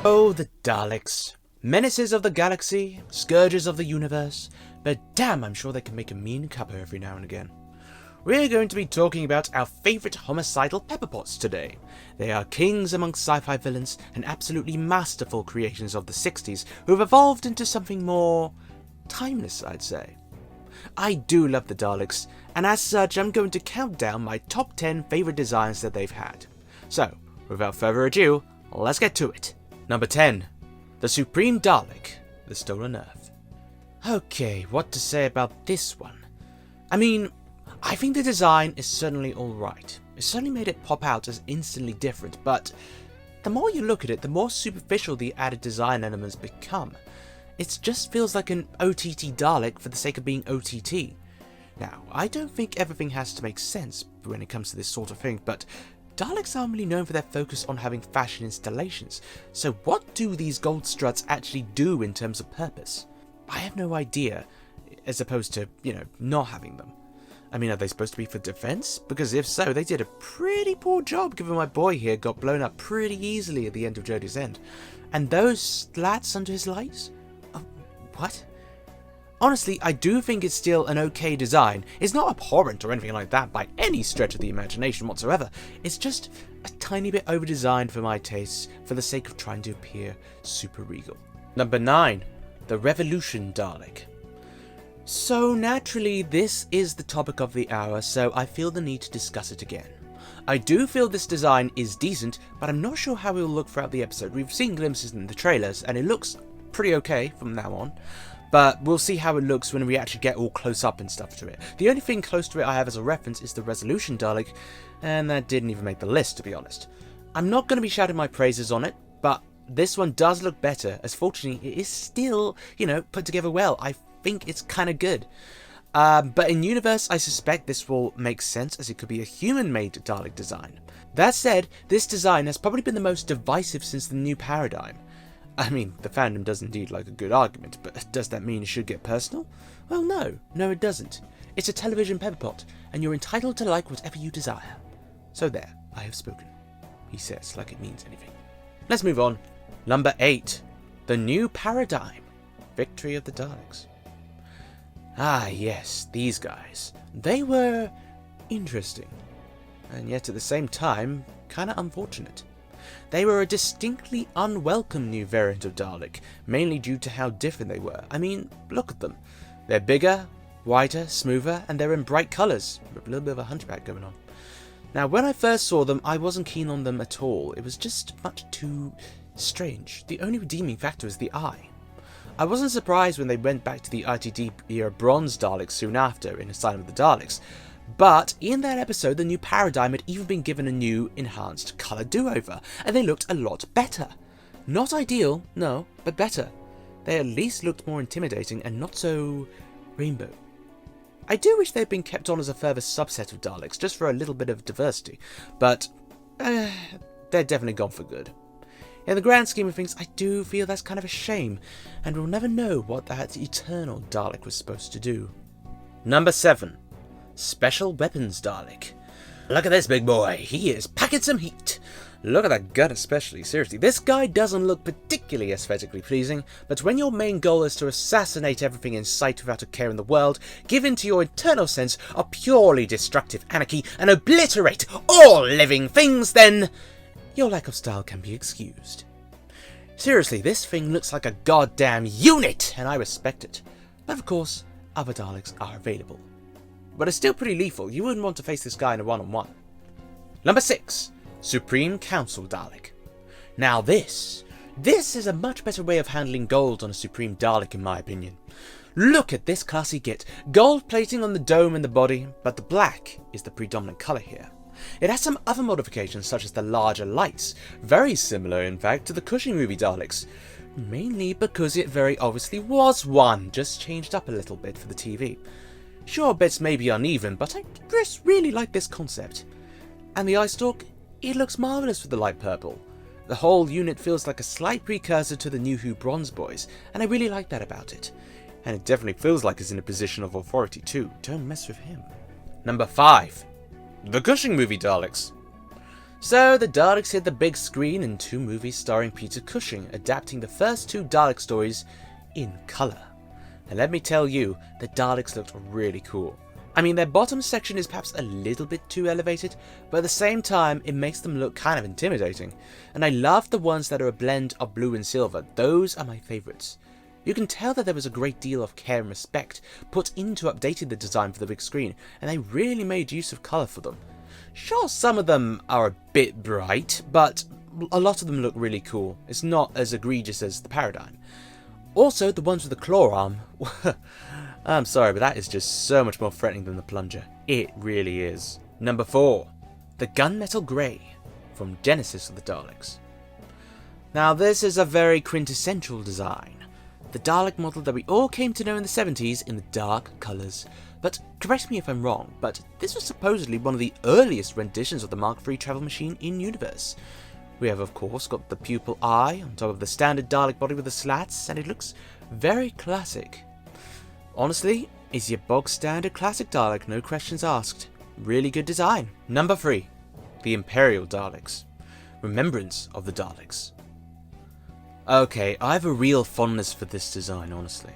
Oh, the Daleks. Menaces of the galaxy, scourges of the universe, but damn, I'm sure they can make a mean cuppa every now and again. We're going to be talking about our favourite homicidal pepperpots today. They are kings amongst sci-fi villains and absolutely masterful creations of the 60s who have evolved into something more timeless, I'd say. I do love the Daleks, and as such I'm going to count down my top 10 favourite designs that they've had. So, without further ado, let's get to it. Number 10. The Supreme Dalek, the Stolen Earth. Okay, what to say about this one? I mean, I think the design is certainly alright. It certainly made it pop out as instantly different, but the more you look at it, the more superficial the added design elements become. It just feels like an OTT Dalek for the sake of being OTT. Now, I don't think everything has to make sense when it comes to this sort of thing, but Daleks are really known for their focus on having fashion installations, so what do these gold struts actually do in terms of purpose? I have no idea, as opposed to, not having them. I mean, are they supposed to be for defense? Because if so, they did a pretty poor job given my boy here got blown up pretty easily at the end of Jodie's End. And those slats under his lights? What? Honestly, I do think it's still an okay design. It's not abhorrent or anything like that by any stretch of the imagination whatsoever. It's just a tiny bit over-designed for my tastes for the sake of trying to appear super regal. Number 9. The Revolution Dalek. So naturally, this is the topic of the hour, so I feel the need to discuss it again. I do feel this design is decent, but I'm not sure how it will look throughout the episode. We've seen glimpses in the trailers, and it looks pretty okay from now on. But we'll see how it looks when we actually get all close up and stuff to it. The only thing close to it I have as a reference is the Resolution Dalek, and that didn't even make the list, to be honest. I'm not going to be shouting my praises on it, but this one does look better, as fortunately it is still, put together well. I think it's kind of good. But in universe, I suspect this will make sense, as it could be a human-made Dalek design. That said, this design has probably been the most divisive since the new paradigm. I mean, the fandom does indeed like a good argument, but does that mean it should get personal? Well, no it doesn't. It's a television pepperpot, and you're entitled to like whatever you desire. So there, I have spoken, he says, like it means anything. Let's move on. Number 8. The New Paradigm. Victory of the Daleks. Ah yes, these guys. They were interesting, and yet at the same time, kinda unfortunate. They were a distinctly unwelcome new variant of Dalek, mainly due to how different they were. I mean, look at them. They're bigger, whiter, smoother, and they're in bright colours, with a little bit of a hunchback going on. Now, when I first saw them, I wasn't keen on them at all. It was just much too strange. The only redeeming factor is the eye. I wasn't surprised when they went back to the ITD era Bronze Daleks soon after in Asylum of the Daleks. But in that episode, the New Paradigm had even been given a new, enhanced colour do-over, and they looked a lot better. Not ideal, no, but better. They at least looked more intimidating and not so rainbow. I do wish they'd been kept on as a further subset of Daleks, just for a little bit of diversity, but they're definitely gone for good. In the grand scheme of things, I do feel that's kind of a shame, and we'll never know what that eternal Dalek was supposed to do. Number 7. Special Weapons Dalek. Look at this big boy, he is packing some heat. Look at that gun especially, seriously. This guy doesn't look particularly aesthetically pleasing, but when your main goal is to assassinate everything in sight without a care in the world, give in to your internal sense of purely destructive anarchy and obliterate all living things, then your lack of style can be excused. Seriously, this thing looks like a goddamn unit, and I respect it. But of course, other Daleks are available. But it's still pretty lethal. You wouldn't want to face this guy in a one-on-one. Number 6. Supreme Council Dalek. Now this is a much better way of handling gold on a Supreme Dalek in my opinion. Look at this classy kit. Gold plating on the dome and the body, but the black is the predominant colour here. It has some other modifications such as the larger lights, very similar in fact to the Cushing movie Daleks. Mainly because it very obviously was one, just changed up a little bit for the TV. Sure, bits may be uneven, but I just really like this concept. And the eye stalk, it looks marvellous with the light purple. The whole unit feels like a slight precursor to the New Who Bronze Boys, and I really like that about it. And it definitely feels like it's in a position of authority too, don't mess with him. Number 5. The Cushing movie Daleks. So the Daleks hit the big screen in 2 movies starring Peter Cushing, adapting the first 2 Dalek stories in colour. And let me tell you, the Daleks looked really cool. I mean, their bottom section is perhaps a little bit too elevated, but at the same time, it makes them look kind of intimidating. And I love the ones that are a blend of blue and silver. Those are my favourites. You can tell that there was a great deal of care and respect put into updating the design for the big screen, and they really made use of colour for them. Sure, some of them are a bit bright, but a lot of them look really cool. It's not as egregious as the Paradigm. Also, the ones with the claw arm. I'm sorry, but that is just so much more threatening than the plunger. It really is. Number 4. The Gunmetal Grey from Genesis of the Daleks. Now this is a very quintessential design. The Dalek model that we all came to know in the 70s in the dark colours. But correct me if I'm wrong, but this was supposedly one of the earliest renditions of the Mark III travel machine in universe. We have of course got the pupil eye on top of the standard Dalek body with the slats, and it looks very classic. Honestly, it's your bog standard classic Dalek, no questions asked. Really good design. Number 3. The Imperial Daleks. Remembrance of the Daleks. Okay, I have a real fondness for this design, honestly.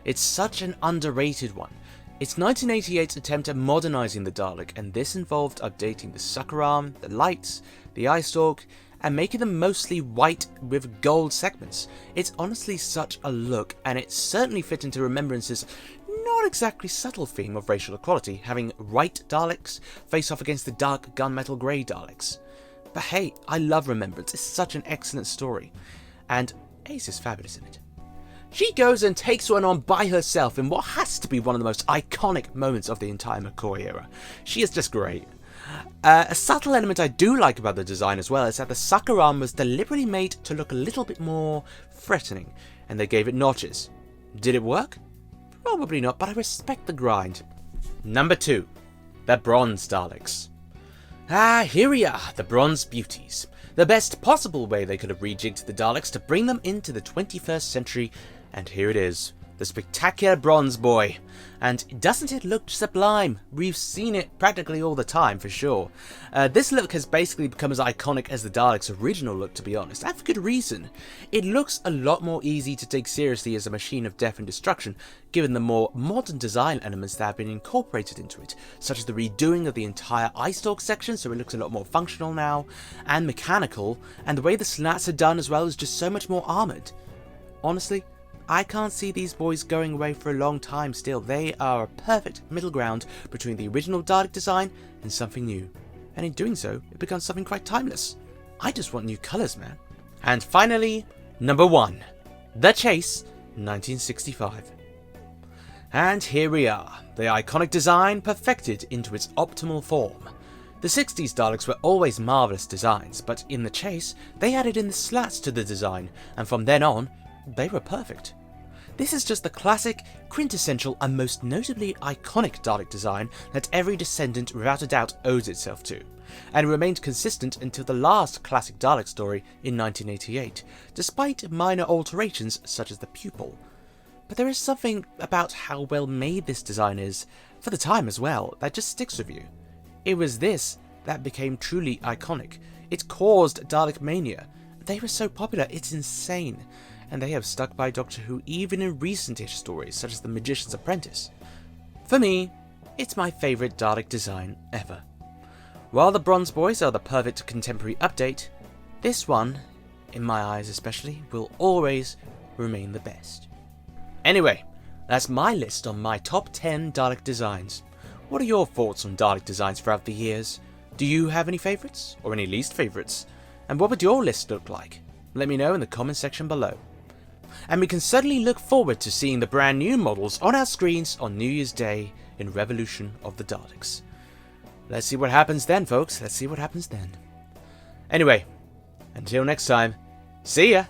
It's such an underrated one. It's 1988's attempt at modernising the Dalek, and this involved updating the sucker arm, the lights, the eye stalk, and making them mostly white with gold segments. It's honestly such a look, and it certainly fit into Remembrance's not exactly subtle theme of racial equality, having white Daleks face off against the dark gunmetal grey Daleks. But hey, I love Remembrance, it's such an excellent story, and Ace is fabulous in it. She goes and takes one on by herself in what has to be one of the most iconic moments of the entire McCoy era. She is just great. A subtle element I do like about the design as well is that the sucker arm was deliberately made to look a little bit more threatening, and they gave it notches. Did it work? Probably not, but I respect the grind. Number 2. The Bronze Daleks. Here we are, the Bronze Beauties. The best possible way they could have rejigged the Daleks to bring them into the 21st century, and here it is. The spectacular Bronze Boy. And doesn't it look sublime? We've seen it practically all the time, for sure. This look has basically become as iconic as the Daleks' original look, to be honest, and for good reason. It looks a lot more easy to take seriously as a machine of death and destruction, given the more modern design elements that have been incorporated into it, such as the redoing of the entire eye stalk section, so it looks a lot more functional now, and mechanical, and the way the slats are done as well is just so much more armoured. Honestly, I can't see these boys going away for a long time still. They are a perfect middle ground between the original Dalek design and something new. And in doing so, it becomes something quite timeless. I just want new colours, man. And finally, number 1. The Chase, 1965. And here we are, the iconic design perfected into its optimal form. The 60s Daleks were always marvellous designs, but in The Chase, they added in the slats to the design, and from then on, they were perfect. This is just the classic, quintessential, and most notably iconic Dalek design that every descendant without a doubt owes itself to, and remained consistent until the last classic Dalek story in 1988, despite minor alterations such as the pupil. But there is something about how well made this design is, for the time as well, that just sticks with you. It was this that became truly iconic. It caused Dalek mania. They were so popular, it's insane. And they have stuck by Doctor Who even in recent-ish stories, such as The Magician's Apprentice. For me, it's my favourite Dalek design ever. While the Bronze Boys are the perfect contemporary update, this one, in my eyes especially, will always remain the best. Anyway, that's my list on my top 10 Dalek designs. What are your thoughts on Dalek designs throughout the years? Do you have any favourites, or any least favourites? And what would your list look like? Let me know in the comment section below. And we can certainly look forward to seeing the brand new models on our screens on New Year's Day in Revolution of the Daleks. Let's see what happens then, folks. Let's see what happens then. Anyway, until next time, see ya!